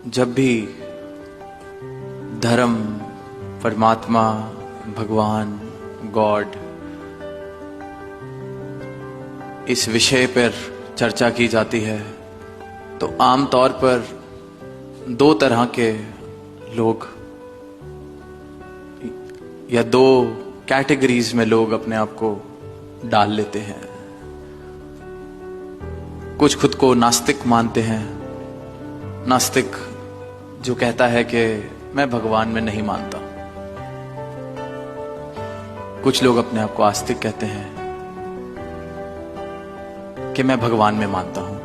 जब भी धर्म, परमात्मा, भगवान, गॉड इस विषय पर चर्चा की जाती है तो आमतौर पर दो तरह के लोग या दो कैटेगरीज में लोग अपने आप को डाल लेते हैं। कुछ खुद को नास्तिक मानते हैं, नास्तिक जो कहता है कि मैं भगवान में नहीं मानता। कुछ लोग अपने आप को आस्तिक कहते हैं कि मैं भगवान में मानता हूं।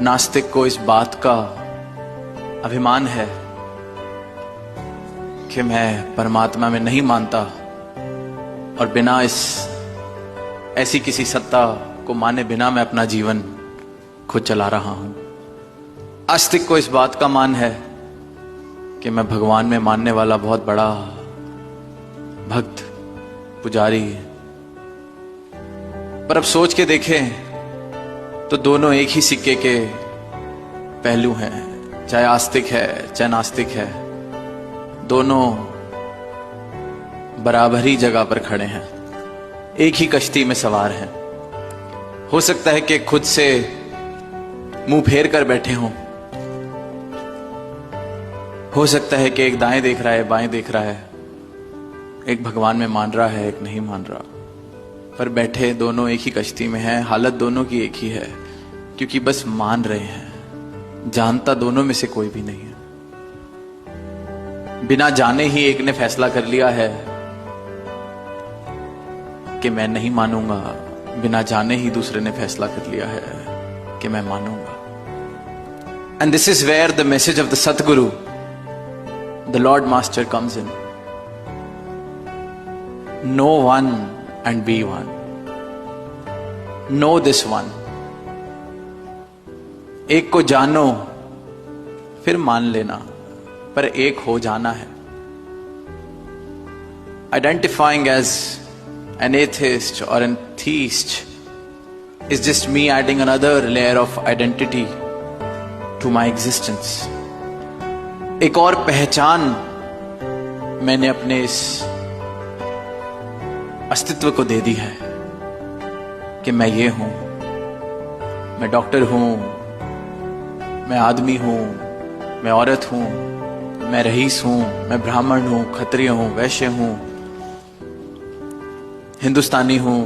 नास्तिक को इस बात का अभिमान है कि मैं परमात्मा में नहीं मानता और बिना ऐसी किसी सत्ता को माने बिना मैं अपना जीवन खुद चला रहा हूं। आस्तिक को इस बात का मान है कि मैं भगवान में मानने वाला बहुत बड़ा भक्त, पुजारी है। पर अब सोच के देखें तो दोनों एक ही सिक्के के पहलू हैं। चाहे आस्तिक है चाहे नास्तिक है, दोनों बराबर ही जगह पर खड़े हैं, एक ही कश्ती में सवार हैं। हो सकता है कि खुद से मुंह फेर कर बैठे हों, हो सकता है कि एक दाएं देख रहा है, बाएं देख रहा है, एक भगवान में मान रहा है, एक नहीं मान रहा, पर बैठे दोनों एक ही कश्ती में हैं। हालत दोनों की एक ही है, क्योंकि बस मान रहे हैं। जानता दोनों में से कोई भी नहीं है। बिना जाने ही एक ने फैसला कर लिया है कि मैं नहीं मानूंगा, बिना जाने ही दूसरे ने फैसला कर लिया है कि मैं मानूंगा। And this is where the message of the Satguru, the Lord Master comes in. Know one and be one. Know this one. एक को जानो फिर मान लेना, पर एक हो जाना है। Identifying as an atheist or an theist is just me adding another layer of identity to my existence. एक और पहचान मैंने अपने इस अस्तित्व को दे दी है कि मैं ये हूं, मैं डॉक्टर हूं, मैं आदमी हूं, मैं औरत हूं, मैं रईस हूं, मैं ब्राह्मण हूं, क्षत्रिय हूं, वैश्य हूं, हिंदुस्तानी हूं।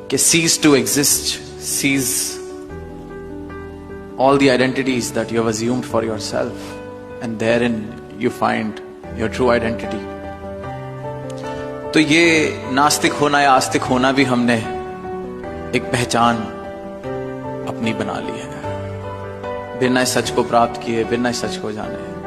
कि cease to exist, cease all the identities that you have assumed for yourself, and therein you find your true identity. तो ये नास्तिक होना या आस्तिक होना भी हमने एक पहचान अपनी बना ली है, बिना इस सच को प्राप्त किए, बिना इस सच को जाने।